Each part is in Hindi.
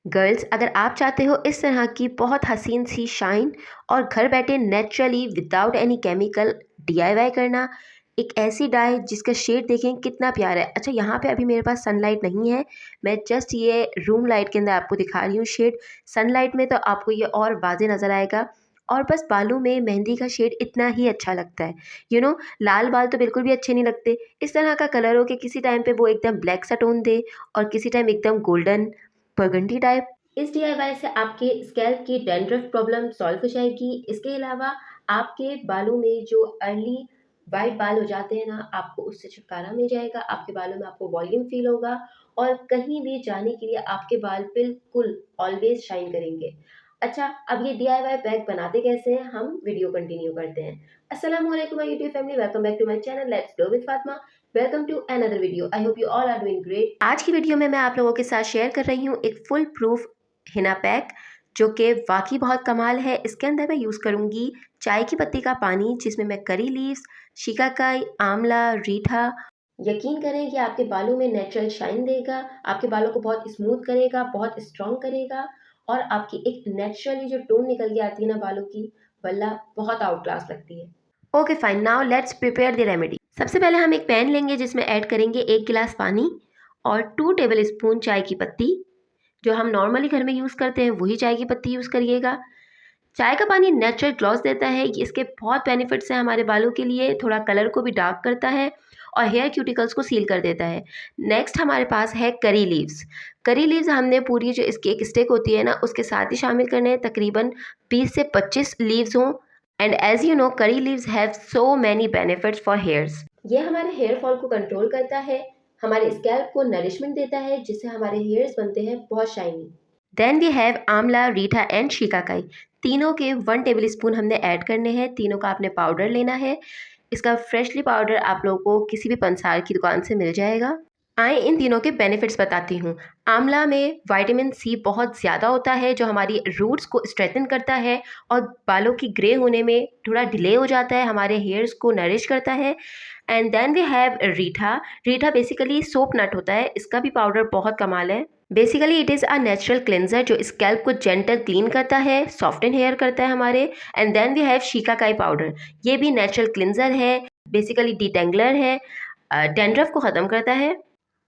गर्ल्स, अगर आप चाहते हो इस तरह की बहुत हसीन सी शाइन और घर बैठे naturally without any chemical DIY करना, एक ऐसी डाई जिसका शेड देखें कितना प्यारा है। अच्छा, यहाँ पे अभी मेरे पास सनलाइट नहीं है, मैं जस्ट ये रूम लाइट के अंदर आपको दिखा रही हूँ शेड। सनलाइट में तो आपको ये और वाजे नज़र आएगा। और बस बालों में मेहंदी का शेड इतना ही अच्छा लगता है। लाल बाल तो बिल्कुल भी अच्छे नहीं लगते। इस तरह का कलर हो कि किसी टाइम पे वो एकदम ब्लैक सा टोन दे और किसी टाइम एकदम गोल्डन बर्गंडी टाइप। इस डीआईवाई से आपके स्कैल्प की डैंड्रफ प्रॉब्लम सॉल्व हो जाएगी। इसके अलावा आपके बालों में जो अर्ली वाइट बाल हो जाते हैं ना, आपको उससे छुटकारा मिल जाएगा। आपके बालों में आपको वॉल्यूम फील होगा और कहीं भी जाने के लिए आपके बाल बिल्कुल ऑलवेज शाइन करेंगे। अच्छा, अब ये डीआईवाई पैक बनाते कैसे हैं, हम वीडियो कंटिन्यू करते हैं। अस्सलाम वालेकुम my YouTube family, welcome back to my channel let's glow with Fatima. Welcome to another video. I hope you all are doing great. आज की वीडियो में मैं आप लोगों के साथ शेयर कर रही हूँ एक फुल प्रूफ हिना पैक, जो कि वाकई बहुत कमाल है। इसके अंदर मैं यूज़ करूँगी चाय की पत्ती का पानी, जिसमें मैं करी लीव्स, शिकाकाई, आंवला, रीठा। यकीन करें कि आपके बालों में नेचुरल शाइन देगा, आपके बालों को बहुत स्मूथ करेगा, बहुत स्ट्रॉन्ग करेगा और आपकी एक नेचुरली जो टोन निकल के आती है ना बालों की, वल्ला बहुत आउट क्लास लगती है। Okay fine, now let's prepare the remedy. सबसे पहले हम एक पैन लेंगे जिसमें ऐड करेंगे 1 गिलास पानी और 2 टेबल स्पून चाय की पत्ती। जो हम नॉर्मली घर में यूज़ करते हैं वही चाय की पत्ती यूज़ करिएगा। चाय का पानी नेचुरल ग्लॉस देता है, इसके बहुत बेनिफिट्स हैं हमारे बालों के लिए। थोड़ा कलर को भी डार्क करता है और हेयर क्यूटिकल्स को सील कर देता है। नेक्स्ट हमारे पास है करी लीव्स। करी लीव्स हमने पूरी जो इसकी एक स्टिक होती है ना, उसके साथ ही शामिल करने हैं। तकरीबन 20 से 25 लीव्स हों। And as you know, curry leaves have so many benefits for hairs. ये हमारे हेयर फॉल को कंट्रोल करता है, हमारे स्कैल्प को नरिशमेंट देता है, जिससे हमारे हेयर्स बनते हैं बहुत शाइनी। देन वी हैव आंवला, रीठा एंड शिकाकाई। तीनों के 1 टेबल स्पून हमने ऐड करने हैं। तीनों का आपने पाउडर लेना है। इसका फ्रेशली पाउडर आप लोगों को किसी भी पंसार की दुकान से मिल जाएगा। आए इन तीनों के बेनिफिट्स बताती हूँ। आंवला में विटामिन सी बहुत ज़्यादा होता है, जो हमारी रूट्स को स्ट्रेंथन करता है और बालों की ग्रे होने में थोड़ा डिले हो जाता है, हमारे हेयर्स को नरिश करता है। And then we have reetha. Reetha basically soap nut होता है, इसका भी पाउडर बहुत कमाल है। Basically it is a natural cleanser जो स्कैल्प को जेंटल क्लीन करता है, सॉफ्टन हेयर करता है हमारे। And then we have shikakai powder. ये भी नेचुरल क्लिनजर है, बेसिकली डिटेंगलर है, डैंड्रफ को ख़त्म करता है।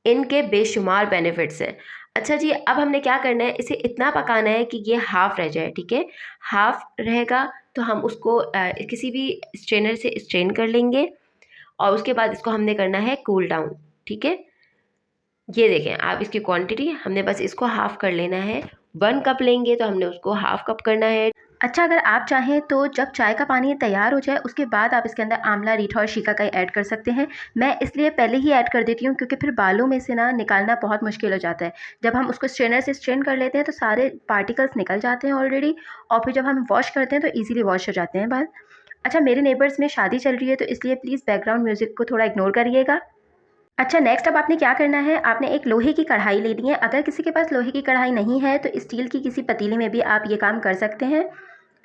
इनके बेशुमार बेनिफिट्स हैं। अच्छा जी, अब हमने क्या करना है, इसे इतना पकाना है कि ये हाफ़ रह जाए, ठीक है। हाफ़ रहेगा तो हम उसको किसी भी स्ट्रेनर से स्ट्रेन कर लेंगे और उसके बाद इसको हमने करना है कूल डाउन, ठीक है। ये देखें आप, इसकी क्वांटिटी हमने बस इसको हाफ़ कर लेना है। 1 कप लेंगे तो हमने उसको हाफ़ कप करना है। अच्छा, अगर आप चाहें तो जब चाय का पानी तैयार हो जाए उसके बाद आप इसके अंदर आंवला, रीठा और शिकाकाई ऐड कर सकते हैं। मैं इसलिए पहले ही ऐड कर देती हूँ क्योंकि फिर बालों में से ना निकालना बहुत मुश्किल हो जाता है। जब हम उसको स्ट्रेनर से स्ट्रेन कर लेते हैं तो सारे पार्टिकल्स निकल जाते हैं ऑलरेडी, और फिर जब हम वॉश करते हैं तो ईज़िली वॉश हो जाते हैं बाल। अच्छा, मेरे नेबर्स में शादी चल रही है तो इसलिए प्लीज़ बैकग्राउंड म्यूज़िक को थोड़ा इग्नोर करिएगा। अच्छा, नेक्स्ट अब आपने क्या करना है, आपने एक लोहे की कढ़ाई लेनी है। अगर किसी के पास लोहे की कढ़ाई नहीं है तो स्टील की किसी पतीले में भी आप ये काम कर सकते हैं,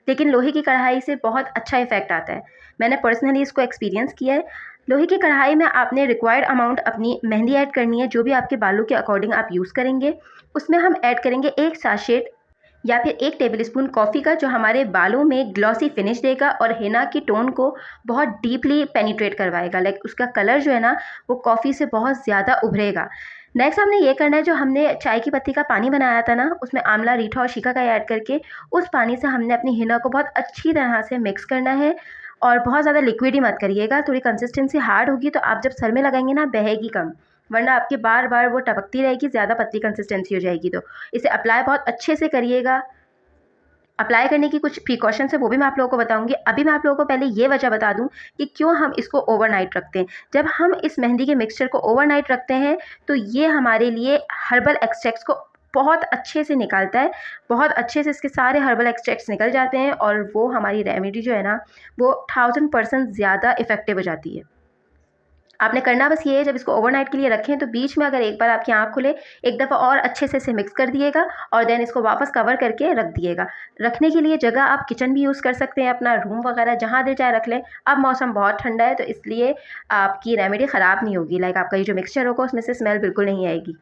लेकिन लोहे की कढ़ाई से बहुत अच्छा इफ़ेक्ट आता है। मैंने पर्सनली इसको एक्सपीरियंस किया है। लोहे की कढ़ाई में आपने रिक्वायर्ड अमाउंट अपनी मेहंदी ऐड करनी है, जो भी आपके बालों के अकॉर्डिंग आप यूज़ करेंगे। उसमें हम ऐड करेंगे 1 साशेट या फिर 1 टेबलस्पून कॉफ़ी का, जो हमारे बालों में ग्लॉसी फिनिश देगा और हिना की टोन को बहुत डीपली पेनिट्रेट करवाएगा। लाइक उसका कलर जो है ना, वो कॉफ़ी से बहुत ज़्यादा उभरेगा। नेक्स्ट हमने ये करना है, जो हमने चाय की पत्ती का पानी बनाया था ना, उसमें आंवला, रीठा और शिकाकाई ऐड करके उस पानी से हमने अपनी हिना को बहुत अच्छी तरह से मिक्स करना है। और बहुत ज़्यादा लिक्विड ही मत करिएगा, थोड़ी कंसिस्टेंसी हार्ड होगी तो आप जब सर में लगाएंगे ना, बहेगी कम, वरना आपके बार बार वो टपकती रहेगी, ज़्यादा पतली कंसिस्टेंसी हो जाएगी। तो इसे अप्लाई बहुत अच्छे से करिएगा। अप्लाई करने की कुछ प्रिकॉशंस है वो भी मैं आप लोगों को बताऊंगी। अभी मैं आप लोगों को पहले ये वजह बता दूं कि क्यों हम इसको ओवरनाइट रखते हैं। जब हम इस मेहंदी के मिक्सचर को ओवरनाइट रखते हैं तो ये हमारे लिए हर्बल एक्सट्रैक्ट्स को बहुत अच्छे से निकालता है। बहुत अच्छे से इसके सारे हर्बल एक्सट्रैक्ट्स निकल जाते हैं और वो हमारी रेमेडी जो है ना, वो 1000% ज़्यादा इफेक्टिव हो जाती है। आपने करना बस ये है, जब इसको ओवरनाइट के लिए रखें तो बीच में अगर एक बार आपकी आँख खुले, एक दफ़ा और अच्छे से इसे मिक्स कर दिएगा और देन इसको वापस कवर करके रख दिएगा। रखने के लिए जगह आप किचन भी यूज़ कर सकते हैं, अपना रूम वगैरह जहाँ दिल चाहे रख लें। अब मौसम बहुत ठंडा है तो इसलिए आपकी रेमेडी ख़राब नहीं होगी। लाइक आपका ये जो मिक्सचर होगा उसमें से स्मेल बिल्कुल नहीं आएगी।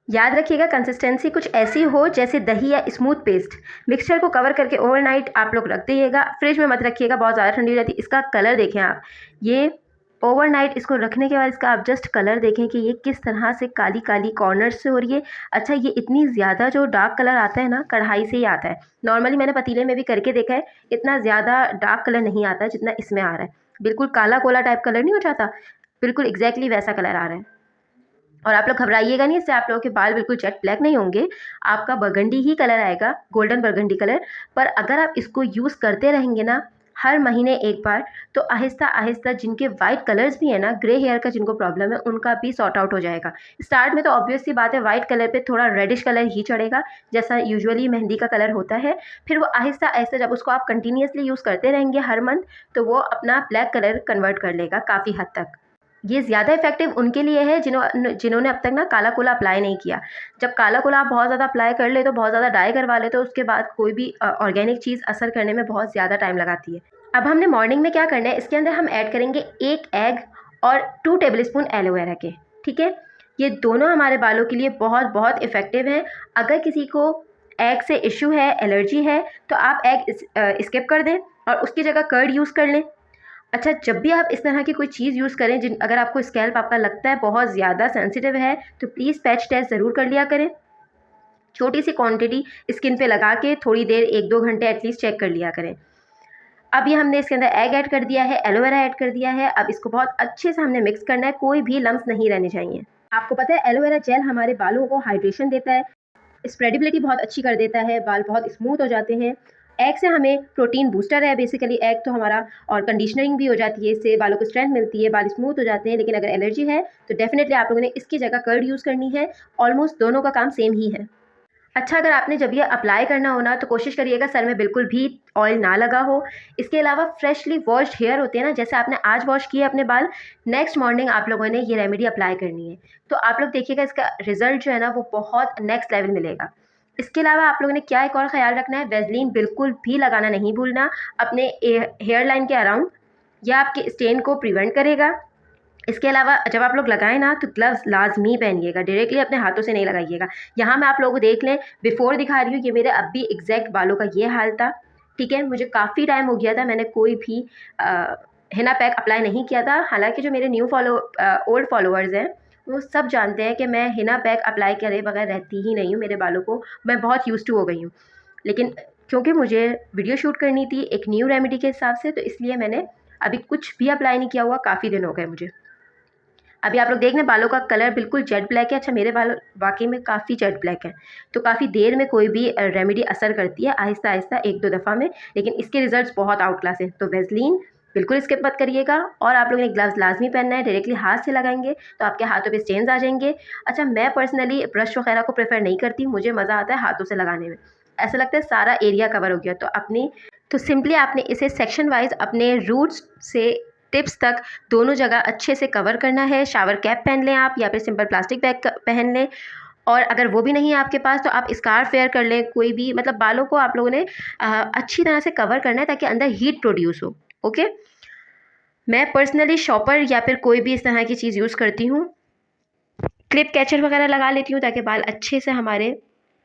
याद रखिएगा कंसिस्टेंसी कुछ ऐसी हो जैसे दही या स्मूथ पेस्ट। मिक्सचर को कवर करके ओवरनाइट आप लोग रख दीजिएगा, फ्रिज में मत रखिएगा, बहुत ज़्यादा ठंडी हो जाती है। इसका कलर देखें आप, ये ओवरनाइट इसको रखने के बाद इसका आप जस्ट कलर देखें कि ये किस तरह से काली काली कॉर्नर्स से हो रही है। अच्छा, ये इतनी ज़्यादा जो डार्क कलर आता है ना, कढ़ाई से ही आता है। नॉर्मली मैंने पतीले में भी करके देखा है, इतना ज़्यादा डार्क कलर नहीं आता है जितना इसमें आ रहा है। बिल्कुल काला कोला टाइप कलर नहीं हो जाता, बिल्कुल एग्जैक्टली वैसा कलर आ रहा है। और आप लोग घबराइएगा नहीं, इससे आप लोगों के बाल बिल्कुल जेट ब्लैक नहीं होंगे, आपका बर्गंडी ही कलर आएगा, गोल्डन बर्गंडी कलर। पर अगर आप इसको यूज़ करते रहेंगे ना हर महीने एक बार, तो आहिस्ता आहिस्ता जिनके वाइट कलर्स भी है ना, ग्रे हेयर का जिनको प्रॉब्लम है, उनका भी सॉर्ट आउट हो जाएगा। स्टार्ट में तो ऑब्वियस सी बात है वाइट कलर पे थोड़ा रेडिश कलर ही चढ़ेगा, जैसा यूजुअली मेहंदी का कलर होता है। फिर वो आहिस्ता आहिस्ता जब उसको आप कंटिन्यूसली यूज़ करते रहेंगे हर मंथ, तो वो अपना ब्लैक कलर कन्वर्ट कर लेगा काफ़ी हद तक। ये ज़्यादा इफेक्टिव उनके लिए है जिन्होंने अब तक ना काला कोला अप्लाई नहीं किया। जब काला कोला आप बहुत ज़्यादा अप्लाई कर ले, तो बहुत ज़्यादा डाई करवा ले, तो उसके बाद कोई भी ऑर्गेनिक चीज़ असर करने में बहुत ज़्यादा टाइम लगाती है। अब हमने मॉर्निंग में क्या करना है, इसके अंदर हम ऐड करेंगे 1 एग और 2 टेबलस्पून एलोवेरा के, ठीक है। ये दोनों हमारे बालों के लिए बहुत बहुत इफ़ेक्टिव हैं। अगर किसी को एग से इशू है, एलर्जी है, तो आप एग स्किप कर दें और उसकी जगह कर्ड यूज़ कर लें। अच्छा, जब भी आप इस तरह की कोई चीज़ यूज़ करें, अगर आपको स्कैल्प आपका लगता है बहुत ज़्यादा सेंसिटिव है, तो प्लीज़ पैच टेस्ट ज़रूर कर लिया करें। छोटी सी क्वांटिटी स्किन पे लगा के थोड़ी देर 1-2 घंटे एटलीस्ट चेक कर लिया करें। अब ये हमने इसके अंदर एग ऐड कर दिया है, एलोवेरा ऐड कर दिया है। अब इसको बहुत अच्छे से हमने मिक्स करना है, कोई भी लम्स नहीं रहने चाहिए। आपको पता है एलोवेरा जेल हमारे बालों को हाइड्रेशन देता है, स्प्रेडेबिलिटी बहुत अच्छी कर देता है, बाल बहुत स्मूथ हो जाते हैं। एग से हमें प्रोटीन बूस्टर है बेसिकली एग तो हमारा, और कंडीशनरिंग भी हो जाती है, इससे बालों को स्ट्रेंथ मिलती है, बाल स्मूथ हो जाते हैं। लेकिन अगर एलर्जी है तो डेफिनेटली आप लोगों ने इसकी जगह कर्ड यूज़ करनी है। ऑलमोस्ट दोनों का काम सेम ही है। अच्छा, अगर आपने जब ये अप्लाई करना हो ना, तो कोशिश करिएगा सर में बिल्कुल भी ऑयल ना लगा हो। इसके अलावा फ्रेशली वॉश्ड हेयर होते हैं ना, जैसे आपने आज वॉश किए अपने बाल, नेक्स्ट मॉर्निंग आप लोगों ने ये रेमेडी अप्लाई करनी है। तो आप लोग देखिएगा इसका रिजल्ट जो है ना, वो बहुत नेक्स्ट लेवल मिलेगा। इसके अलावा आप लोगों ने क्या एक और ख़्याल रखना है, वैसलीन बिल्कुल भी लगाना नहीं भूलना अपने हेयर लाइन के अराउंड, यह आपके स्टेन को प्रिवेंट करेगा। इसके अलावा जब आप लोग लगाएं ना, तो ग्लव्स लाजमी पहनिएगा, डायरेक्टली अपने हाथों से नहीं लगाइएगा। यहाँ मैं आप लोगों को देख लें, बिफोर दिखा रही हूँ, ये मेरे अब भी एग्जैक्ट बालों का ये हाल था, ठीक है। मुझे काफ़ी टाइम हो गया था, मैंने कोई भी हिना पैक अप्लाई नहीं किया था। हालांकि जो मेरे ओल्ड फॉलोअर्स हैं, वो सब जानते हैं कि मैं हिना पैक अप्लाई करे बगैर रहती ही नहीं हूँ। मेरे बालों को मैं बहुत यूज़ टू हो गई हूँ, लेकिन क्योंकि मुझे वीडियो शूट करनी थी एक न्यू रेमेडी के हिसाब से, तो इसलिए मैंने अभी कुछ भी अप्लाई नहीं किया हुआ, काफ़ी दिन हो गए मुझे। अभी आप लोग देख रहे हैं बालों का कलर बिल्कुल जेट ब्लैक है। अच्छा, मेरे बाल वाकई में काफ़ी जेट ब्लैक है, तो काफ़ी देर में कोई भी रेमेडी असर करती है, आहिस्ता आहिस्ता 1-2 दफ़ा में, लेकिन इसके रिजल्ट्स बहुत आउट क्लास है। तो वैसलीन बिल्कुल स्किप मत करिएगा, और आप लोगों ने ग्लव्स लाजमी पहनना है, डायरेक्टली हाथ से लगाएंगे तो आपके हाथों पे स्टेन्स आ जाएंगे। अच्छा, मैं पर्सनली ब्रश वगैरह को प्रेफर नहीं करती, मुझे मज़ा आता है हाथों से लगाने में, ऐसा लगता है सारा एरिया कवर हो गया। तो सिंपली आपने इसे सेक्शन वाइज अपने रूट्स से टिप्स तक दोनों जगह अच्छे से कवर करना है। शावर कैप पहन लें आप, या फिर सिंपल प्लास्टिक बैग पहन लें, और अगर वो भी नहीं है आपके पास तो आप स्कार्फ वेयर कर लें, कोई भी, मतलब बालों को आप लोगों ने अच्छी तरह से कवर करना है ताकि अंदर हीट प्रोड्यूस हो। ओके, मैं पर्सनली शॉपर या फिर कोई भी इस तरह की चीज़ यूज़ करती हूँ, क्लिप कैचर वगैरह लगा लेती हूँ ताकि बाल अच्छे से हमारे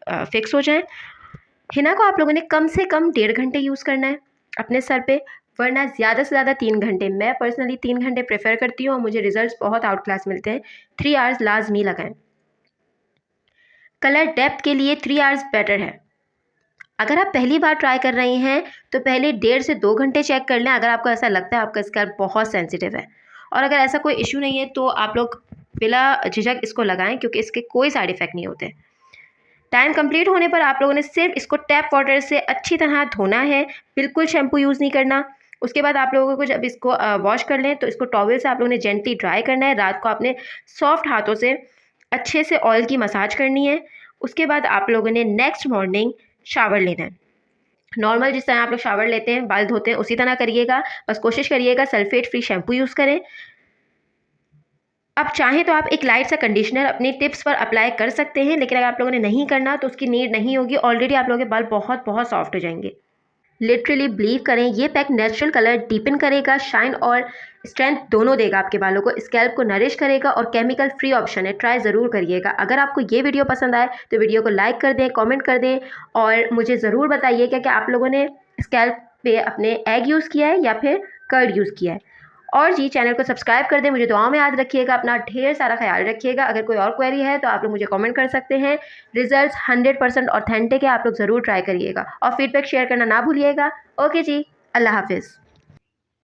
फिक्स हो जाएँ। हिना को आप लोगों ने कम से कम 1.5 घंटे यूज़ करना है अपने सर पे, वरना ज़्यादा से ज़्यादा 3 घंटे। मैं पर्सनली 3 घंटे प्रेफर करती हूँ और मुझे रिजल्ट्स बहुत आउट क्लास मिलते हैं। 3 आवर्स लाजमी लगाएं। कलर डेप्थ के लिए 3 आवर्स बेटर है। अगर आप पहली बार ट्राई कर रही हैं तो पहले 1.5 से 2 घंटे चेक कर लें, अगर आपको ऐसा लगता है आपका स्कैल्प बहुत सेंसिटिव है। और अगर ऐसा कोई इशू नहीं है तो आप लोग बिला झिझक इसको लगाएं, क्योंकि इसके कोई साइड इफ़ेक्ट नहीं होते। टाइम कंप्लीट होने पर आप लोगों ने सिर्फ इसको टैप वाटर से अच्छी तरह धोना है, बिल्कुल शैम्पू यूज़ नहीं करना। उसके बाद आप लोगों को जब इसको वॉश कर लें तो इसको टॉवल से आप लोगों ने जेंटली ड्राई करना है। रात को आपने सॉफ्ट हाथों से अच्छे से ऑयल की मसाज करनी है। उसके बाद आप लोगों ने नेक्स्ट मॉर्निंग शावर लेना है। नॉर्मल जिस तरह आप लोग शावर लेते हैं, बाल धोते हैं, उसी तरह करिएगा, बस कोशिश करिएगा सल्फेट फ्री शैम्पू यूज़ करें। अब चाहें तो आप एक लाइट सा कंडीशनर अपनी टिप्स पर अप्लाई कर सकते हैं, लेकिन अगर आप लोगों ने नहीं करना तो उसकी नीड नहीं होगी, ऑलरेडी आप लोगों के बाल बहुत बहुत सॉफ्ट हो जाएंगे। लिटरली बिलीव करें, ये पैक नेचुरल कलर डीपन करेगा, शाइन और स्ट्रेंथ दोनों देगा आपके बालों को, स्कैल्प को नरिश करेगा और केमिकल फ्री ऑप्शन है, ट्राई ज़रूर करिएगा। अगर आपको ये वीडियो पसंद आए तो वीडियो को लाइक कर दें, कमेंट कर दें और मुझे ज़रूर बताइए कि आप लोगों ने स्कैल्प पे अपने एग यूज़ किया है या फिर कर्ड यूज़ किया है। और जी चैनल को सब्सक्राइब कर दें, मुझे दुआओं में याद रखिएगा, अपना ढेर सारा ख्याल रखिएगा। अगर कोई और क्वेरी है तो आप लोग मुझे कमेंट कर सकते हैं। रिजल्ट्स 100% ऑथेंटिक है, आप लोग ज़रूर ट्राई करिएगा और फीडबैक शेयर करना ना भूलिएगा। ओके जी, अल्लाह हाफिज़।